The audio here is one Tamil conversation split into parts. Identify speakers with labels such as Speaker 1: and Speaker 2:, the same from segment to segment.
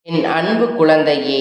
Speaker 1: என் அன்பு குழந்தையே,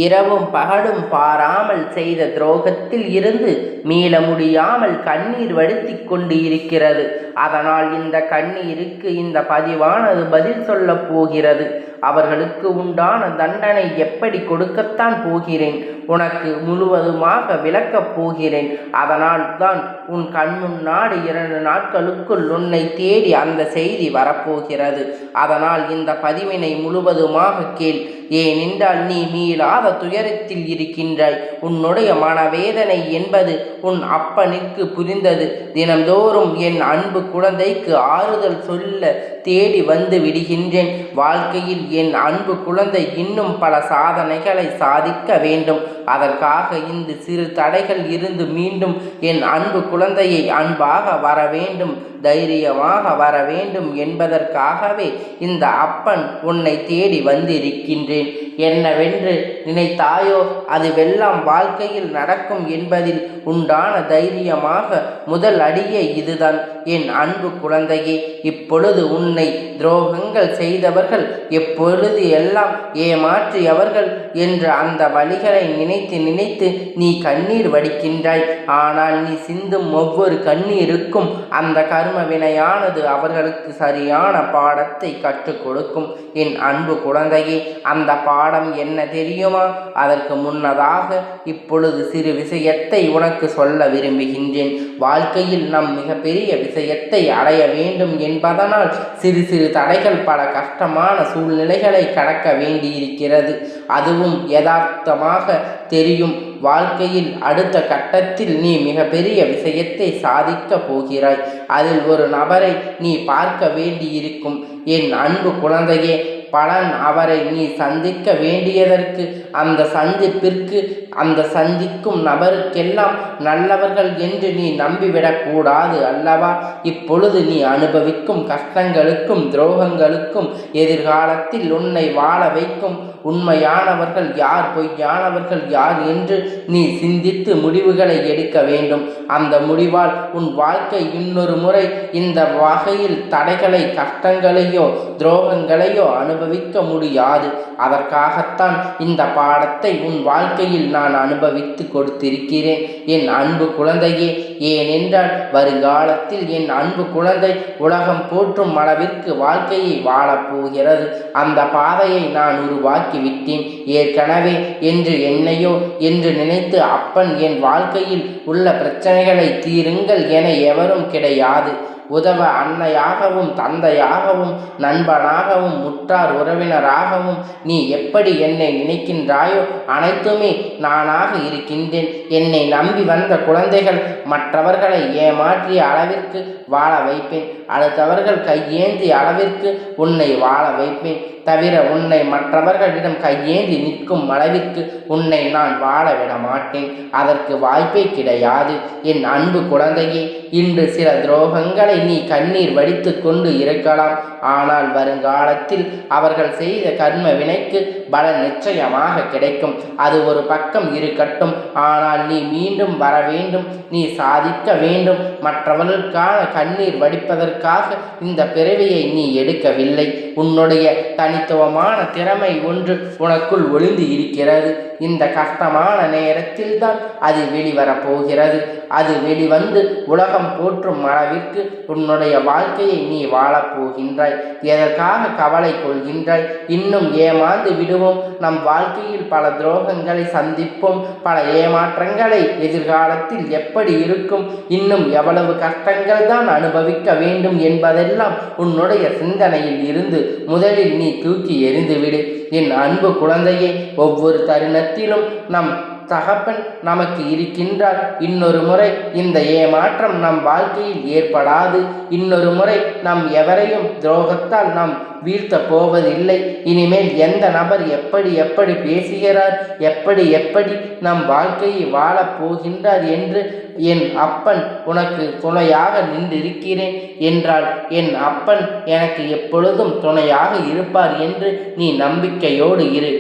Speaker 1: இரவும் பகலும் பாராமல் செய்த துரோகத்தில் இருந்து மீள முடியாமல் கண்ணீர் வடித்துக் கொண்டு இருக்கிறது. அதனால் இந்த கண்ணீருக்கு இந்த பதிவானது பதில் சொல்லப் போகிறது. அவர்களுக்கு உண்டான தண்டனை எப்படி கொடுக்கத்தான் போகிறேன், உனக்கு முழுவதுமாக விளக்கப் போகிறேன். அதனால் தான் உன் கண் முன்னாடி 2 நாட்களுக்குள் உன்னை தேடி அந்த செய்தி வரப்போகிறது. அதனால் இந்த பதிவினை முழுவதுமாக கேள். ஏனென்றால் நீ மீளாத துயரத்தில் இருக்கின்றாய். உன்னுடைய மனவேதனை என்பது உன் அப்பனுக்கு புரிந்தது. தினந்தோறும் என் அன்பு குழந்தைக்கு ஆறுதல் சொல்ல தேடி வந்து விடுகின்றேன். வாழ்க்கையில் என் அன்பு குழந்தை இன்னும் பல சாதனைகளை சாதிக்க வேண்டும். அதற்காக இந்த சிறு தடைகள் இருந்து மீண்டும் என் அன்பு குழந்தையை அன்பாக வர வேண்டும், தைரியமாக வர வேண்டும் என்பதற்காகவே இந்த அப்பன் உன்னை தேடி வந்திருக்கின்றேன். என்னவென்று நினைத்தாயோ அதுவெல்லாம் வாழ்க்கையில் நடக்கும் என்பதில் உண்டான தைரியமாக முதல் அடியே இதுதான். என் அன்பு குழந்தையே, இப்பொழுது உன்னை துரோகங்கள் செய்தவர்கள், எப்பொழுது எல்லாம் ஏமாற்றியவர்கள் என்ற அந்த வழிகளை நினைத்து நினைத்து நீ கண்ணீர் வடிக்கின்றாய். ஆனால் நீ சிந்தும் ஒவ்வொரு கண்ணீருக்கும் அந்த கர்ம வினையானது அவர்களுக்கு சரியான பாடத்தை கற்றுக் கொடுக்கும். என் அன்பு குழந்தையே, அந்த பாடம் என்ன தெரியுமா? அதற்கு முன்னதாக இப்பொழுது சிறு விஷயத்தை உனக்கு சொல்ல விரும்புகின்றேன். வாழ்க்கையில் நம் மிகப்பெரிய விஷயத்தை அடைய வேண்டும் என்பதனால் சிறு சிறு தடைகள், பல கஷ்டமான சூழ்நிலைகளை கடக்க வேண்டியிருக்கிறது. அதுவும் யதார்த்தமாக தெரியும். வாழ்க்கையில் அடுத்த கட்டத்தில் நீ மிகப்பெரிய விஷயத்தை சாதிக்க போகிறாய். அதில் ஒரு நபரை நீ பார்க்க வேண்டியிருக்கும். என் அன்பு குழந்தையே, பலன் அவரை நீ சந்திக்க வேண்டியதற்கு, அந்த சந்திப்பிற்கு, அந்த சந்திக்கும் நபருக்கெல்லாம் நல்லவர்கள் என்று நீ நம்பிவிடக்கூடாது அல்லவா? இப்பொழுது நீ அனுபவிக்கும் கஷ்டங்களுக்கும் துரோகங்களுக்கும் எதிர்காலத்தில் உன்னை வாழ வைக்கும் உண்மையானவர்கள் யார், பொய்யானவர்கள் யார் என்று நீ சிந்தித்து முடிவுகளை எடுக்க வேண்டும். அந்த முடிவால் உன் வாழ்க்கை இன்னொரு முறை இந்த வகையில் தடைகளை, கஷ்டங்களையோ துரோகங்களையோ அனுபவிக்க முடியாது. அதற்காகத்தான் இந்த பாடத்தை உன் வாழ்க்கையில் நான் அனுபவித்து கொடுத்திருக்கிறேன் என் அன்பு குழந்தையே. ஏனென்றால் வருங்காலத்தில் என் அன்பு குழந்தை உலகம் போற்றும் அளவிற்கு வாழ்க்கையை வாழப்போகிறது. அந்த பாதையை நான் உருவாக்கி விட்டேன் ஏற்கனவே. என்று என்னையோ என்று நினைத்து அப்பன் என் வாழ்க்கையில் உள்ள பிரச்சனைகளை தீருங்கள் என எவரும் கிடையாது. உதவ அன்னையாகவும் தந்தையாகவும் நண்பனாகவும் முற்றார் உறவினராகவும் நீ எப்படி என்னை நினைக்கின்றாயோ அனைத்துமே நானாக இருக்கின்றேன். என்னை நம்பி வந்த குழந்தைகள் மற்றவர்களை ஏமாற்றிய அளவிற்கு வாழ வைப்பேன். அடுத்தவர்கள் கையேந்திய அளவிற்கு உன்னை வாழ வைப்பேன். தவிர உன்னை மற்றவர்களிடம் கையேந்தி நிற்கும் அளவிற்கு உன்னை நான் வாழ விட மாட்டேன். அதற்கு வாய்ப்பே கிடையாது. என் அன்பு குழந்தையே, இன்று சில துரோகங்களை நீ கண்ணீர் வடித்து கொண்டு இருக்கலாம். ஆனால் வருங்காலத்தில் அவர்கள் செய்த கர்ம வினைக்கு பலன் நிச்சயமாக கிடைக்கும். அது ஒரு பக்கம் இருக்கட்டும். ஆனால் நீ மீண்டும் வர வேண்டும், நீ சாதிக்க வேண்டும். மற்றவர்களுக்கான கண்ணீர் வடிப்பதற்காக இந்த பிறவியை நீ எடுக்கவில்லை. உன்னுடைய தனித்துவமான திறமை ஒன்று உனக்குள் ஒளிந்து இருக்கிறது. இந்த கஷ்டமான நேரத்தில் தான் அது வெளிவரப்போகிறது. அது வெளிவந்து உலகம் போற்றும் அளவிற்கு உன்னுடைய வாழ்க்கையை நீ வாழப்போகின்றாய். எதற்காக கவலை கொள்கின்றாய்? இன்னும் ஏமாந்து விடுவோம். நம் வாழ்க்கையில் பல துரோகங்களை சந்திப்போம். பல ஏமாற்றங்களை எதிர்காலத்தில் எப்படி இருக்கும், இன்னும் எவ்வளவு கஷ்டங்கள் தான் அனுபவிக்க வேண்டும் என்பதெல்லாம் உன்னுடைய சிந்தனையில் இருந்து முதலில் நீ தூக்கி எறிந்துவிடு. என் அன்பு குழந்தையே, ஒவ்வொரு தருணத்திலும் நம் தகப்பன் நமக்கு இருக்கின்றார். இன்னொரு முறை இந்த ஏமாற்றம் நம் வாழ்க்கையில் ஏற்படாது. இன்னொரு முறை நம் எவரையும் துரோகத்தால் நாம் வீழ்த்த போவதில்லை. இனிமேல் எந்த நபர் எப்படி எப்படி பேசுகிறார், எப்படி எப்படி நம் வாழ்க்கையை வாழப் போகின்றார் என்று என் அப்பன் உனக்கு துணையாக நின்றிருக்கிறேன் என்றால் என் அப்பன் எனக்கு எப்பொழுதும் துணையாக இருப்பார் என்று நீ நம்பிக்கையோடு இரு.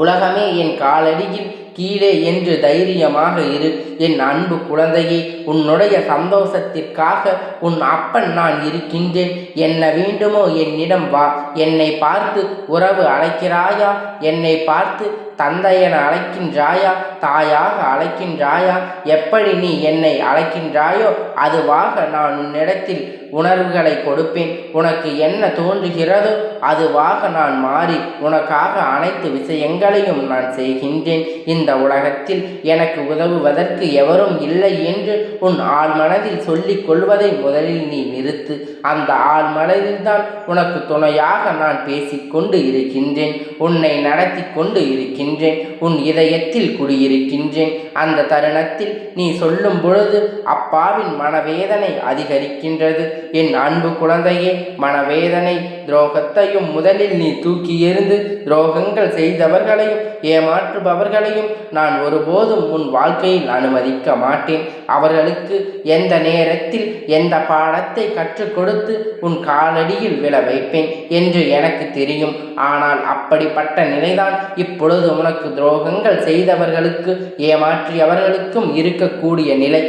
Speaker 1: உலகமே என் காலடியில் கீழே என்று தைரியமாக இரு. என் அன்பு குழந்தையே, உன்னுடைய சந்தோஷத்திற்காக உன் அப்பன் நான் இருக்கின்றேன். என்ன வேண்டுமோ என்னிடம் வா. என்னை பார்த்து உறவு அழைக்கிறாயா? என்னை பார்த்து தந்தை என அழைக்கின்றாயா? தாயாக அழைக்கின்றாயா? எப்படி நீ என்னை அழைக்கின்றாயோ அதுவாக நான் உன்னிடத்தில் உணர்வுகளை கொடுப்பேன். உனக்கு என்ன தோன்றுகிறதோ அதுவாக நான் மாறி உனக்காக அனைத்து விஷயங்களையும் நான் செய்கின்றேன். இந்த உலகத்தில் எனக்கு உதவுவதற்கு எவரும் இல்லை என்று உன் ஆழ்மனதில் சொல்லிக் கொள்வதை முதலில் நீ நிறுத்து. அந்த ஆழ்மனதில்தான் உனக்கு துணையாக நான் பேசிக்கொண்டு இருக்கின்றேன். உன்னை நடத்தி கொண்டு இருக்கின்றேன். உன் இதயத்தில் குடியிருக்கின்றேன். அந்த தருணத்தில் நீ சொல்லும் பொழுது அப்பாவின் மனவேதனை அதிகரிக்கின்றது. என் அன்பு குழந்தையே, மனவேதனை துரோகத்தையும் முதலில் நீ தூக்கி எறிந்து துரோகங்கள் செய்தவர்களையும் ஏமாற்றுபவர்களையும் நான் ஒருபோதும் உன் வாழ்க்கையில் அனுமதிக்க மாட்டேன். அவர்களுக்கு எந்த நேரத்தில் எந்த பாடத்தை கற்றுக் கொடுத்து உன் காலடியில் விழ வைப்பேன் என்று எனக்கு தெரியும். ஆனால் அப்படிப்பட்ட நிலைதான் இப்பொழுது உனக்கு துரோகங்கள் செய்தவர்களுக்கு ஏமாற்றியவர்களுக்கும் இருக்கக்கூடிய நிலை.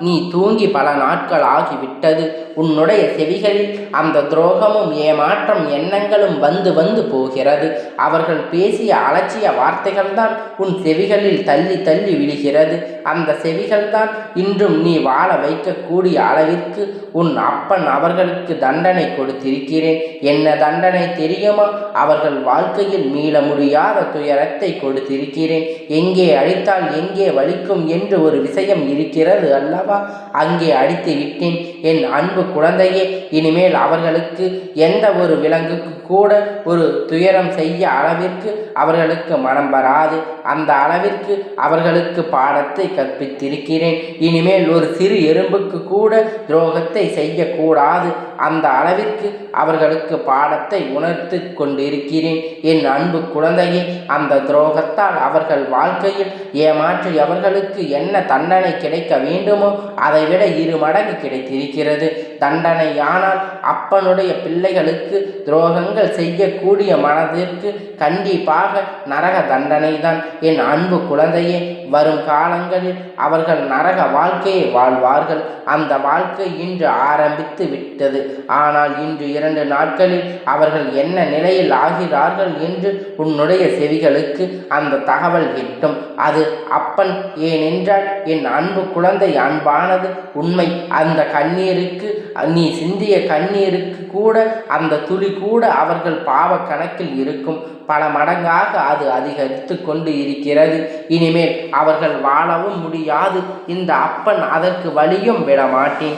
Speaker 1: நீ தூங்கி பல நாட்கள் ஆகிவிட்டது. உன்னுடைய செவிகளில் அந்த துரோகமும் ஏமாற்றம் எண்ணங்களும் வந்து வந்து போகிறது. அவர்கள் பேசிய அலட்சிய வார்த்தைகள்தான் உன் செவிகளில் தள்ளி தள்ளி விழுகிறது. அந்த செவிகள்தான் இன்றும் நீ வாழ வைக்கக்கூடிய அளவிற்கு உன் அப்பன் அவர்களுக்கு தண்டனை கொடுத்திருக்கிறேன். என்ன தண்டனை தெரியுமா? அவர்கள் வாழ்க்கையில் மீள முடியாத துயரத்தை கொடுத்திருக்கிறேன். எங்கே அடித்தால் எங்கே வலிக்கும் என்று ஒரு விஷயம் இருக்கிறது அல்லவா? அங்கே அடித்து விட்டேன். என் அன்பு குழந்தையே, இனிமேல் அவர்களுக்கு எந்த ஒரு விலங்குக்கு கூட ஒரு துயரம் செய்ய அளவிற்கு அவர்களுக்கு மனம் வராது. அந்த அளவிற்கு அவர்களுக்கு பாடத்தை கற்பித்திருக்கிறேன். இனிமேல் ஒரு சிறு எறும்புக்கு கூட துரோகத்தை செய்யக்கூடாது. அந்த அளவிற்கு அவர்களுக்கு பாடத்தை உணர்த்து கொண்டிருக்கிறேன். என் அன்பு குழந்தையே, அந்த துரோகத்தால் அவர்கள் வாழ்க்கையில் ஏமாற்றி அவர்களுக்கு என்ன தண்டனை கிடைக்க வேண்டுமோ அதைவிட 2 மடங்கு கிடைத்திருக்கிறது. தண்டனையானால் அப்பனுடைய பிள்ளைகளுக்கு துரோகங்கள் செய்யக்கூடிய மனதிற்கு கண்டிப்பாக நரக தண்டனை தான். என் அன்பு குழந்தையே, வரும் காலங்களில் அவர்கள் நரக வாழ்க்கையை வாழ்வார்கள். அந்த வாழ்க்கை இன்று ஆரம்பித்து விட்டது. ஆனால் இன்று 2 நாட்களில் அவர்கள் என்ன நிலையில் ஆகிறார்கள் என்று உன்னுடைய செவிகளுக்கு அந்த தகவல் எட்டும். அது அப்பன். ஏனென்றால் என் அன்பு குழந்தை அன்பானது உண்மை. அந்த கண்ணீருக்கு, நீ சிந்திய கண்ணீருக்கு கூட அந்த துளி கூட அவர்கள் பாவ கணக்கில் இருக்கும். பல மடங்காக அது அதிகரித்து கொண்டு இருக்கிறது. இனிமேல் அவர்கள் வாழவும் முடியாது. இந்த அப்பன் அதற்கு வழியும் விடமாட்டேன்.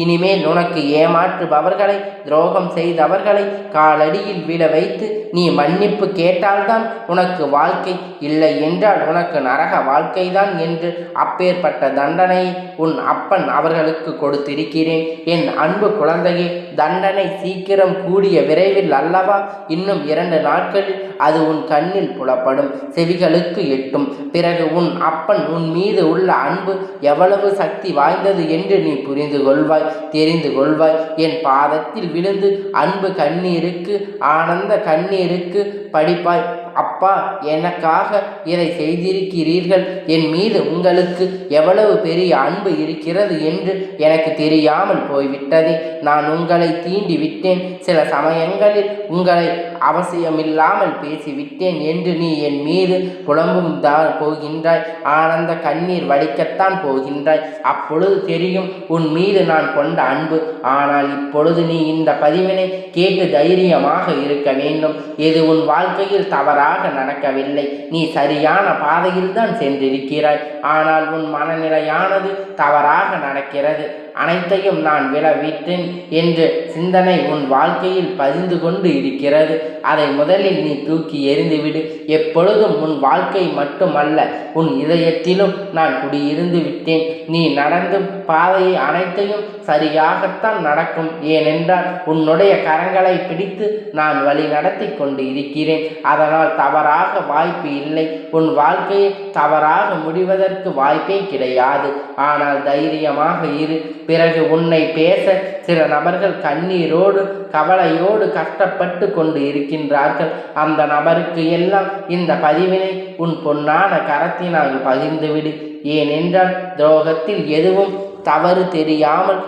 Speaker 1: இனிமேல் உனக்கு ஏமாற்றுபவர்களை, துரோகம் செய்தவர்களை காலடியில் விழ வைத்து நீ மன்னிப்பு கேட்டால்தான் உனக்கு வாழ்க்கை, இல்லை என்றால் உனக்கு நரக வாழ்க்கைதான் என்று அப்பேற்பட்ட தண்டனையை உன் அப்பன் அவர்களுக்கு கொடுத்திருக்கிறேன். என் அன்பு குழந்தையே, தண்டனை சீக்கிரம் கூடிய விரைவில் அல்லவா? இன்னும் 2 நாட்களில் அது உன் கண்ணில் புலப்படும், செவிகளுக்கு எட்டும். பிறகு உன் அப்பன் உன் மீது உள்ள அன்பு எவ்வளவு சக்தி வாய்ந்தது என்று நீ புரிந்து கொள்வாய், தெரிந்து கொள்வாய். என் பாதத்தில் விழுந்து அன்பு கண்ணீருக்கு, ஆனந்த கண்ணீருக்கு படிப்பாய். அப்பா, எனக்காக இதை செய்திருக்கிறீர்கள். என் மீது உங்களுக்கு எவ்வளவு பெரிய அன்பு இருக்கிறது என்று எனக்கு தெரியாமல் போய்விட்டது. நான் உங்களை தீண்டி விட்டேன். சில சமயங்களில் உங்களை அவசியமில்லாமல் பேசிவிட்டேன் என்று நீ என் மீது புலம்பும் தான் போகின்றாய். ஆனந்த கண்ணீர் வடிக்கத்தான் போகின்றாய். அப்பொழுது தெரியும் உன் மீது நான் கொண்ட அன்பு. ஆனால் இப்பொழுது நீ இந்த பதிவினை கேட்டு தைரியமாக இருக்க வேண்டும். இது உன் வாழ்க்கையில் தவறாக நடக்கவில்லை. நீ சரியான பாதையில் தான் சென்றிருக்கிறாய். ஆனால் உன் மனநிலையானது தவறாக நடக்கிறது. அனைத்தையும் நான் விளைவிட்டேன் என்ற சிந்தனை உன் வாழ்க்கையில் பதிந்து கொண்டு இருக்கிறது. அதை முதலில் நீ தூக்கி எறிந்துவிடு. எப்பொழுதும் உன் வாழ்க்கை மட்டுமல்ல, உன் இதயத்திலும் நான் குடியிருந்து விட்டேன். நீ நடந்தும் பாதையை அனைத்தையும் சரியாகத்தான் நடக்கும். ஏனென்றால் உன்னுடைய கரங்களை பிடித்து நான் வழி நடத்தி கொண்டு இருக்கிறேன். அதனால் தவறாக வாய்ப்பு இல்லை. உன் வாழ்க்கையை தவறாக முடிவதற்கு வாய்ப்பே கிடையாது. ஆனால் தைரியமாக இரு. பிறகு உன்னை பேச சில நபர்கள் கண்ணீரோடு கவலையோடு கஷ்டப்பட்டு கொண்டு இருக்கின்றார்கள். அந்த நபருக்கு எல்லாம் இந்த பதிவினை உன் பொன்னான கரத்தினால் பகிர்ந்துவிடு. ஏனென்றால் துரோகத்தில் எதுவும் தவறு தெரியாமல்,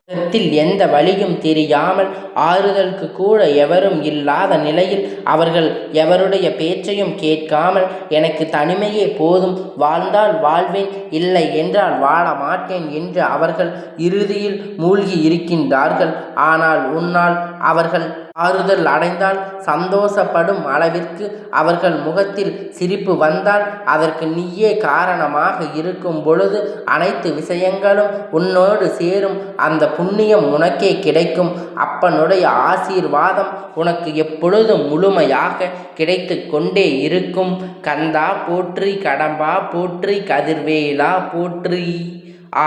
Speaker 1: எந்த வழியும் தெரியாமல், ஆறுதலுக்கு கூட எவரும் இல்லாத நிலையில் அவர்கள் எவருடைய பேச்சையும் கேட்காமல் எனக்கு தனிமையே போதும், வாழ்ந்தால் வாழ்வேன், இல்லை என்றால் வாழ மாட்டேன் என்று அவர்கள் இறுதியில் மூழ்கி இருக்கின்றார்கள். ஆனால் உன்னால் அவர்கள் ஆறுதல் அடைந்தால், சந்தோஷப்படும் அளவிற்கு அவர்கள் முகத்தில் சிரிப்பு வந்தால், அதற்கு நீயே காரணமாக இருக்கும் பொழுது அனைத்து விஷயங்களும் உன்னோடு சேரும். அந்த புண்ணியம் உனக்கே கிடைக்கும். அப்பனுடைய ஆசீர்வாதம் உனக்கு எப்பொழுதும் முழுமையாக கிடைத்து கொண்டே இருக்கும். கந்தா போற்றி, கடம்பா போற்றி, கதிர்வேலா போற்றி,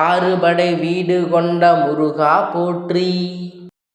Speaker 1: ஆறுபடை வீடு கொண்ட முருகா போற்றி.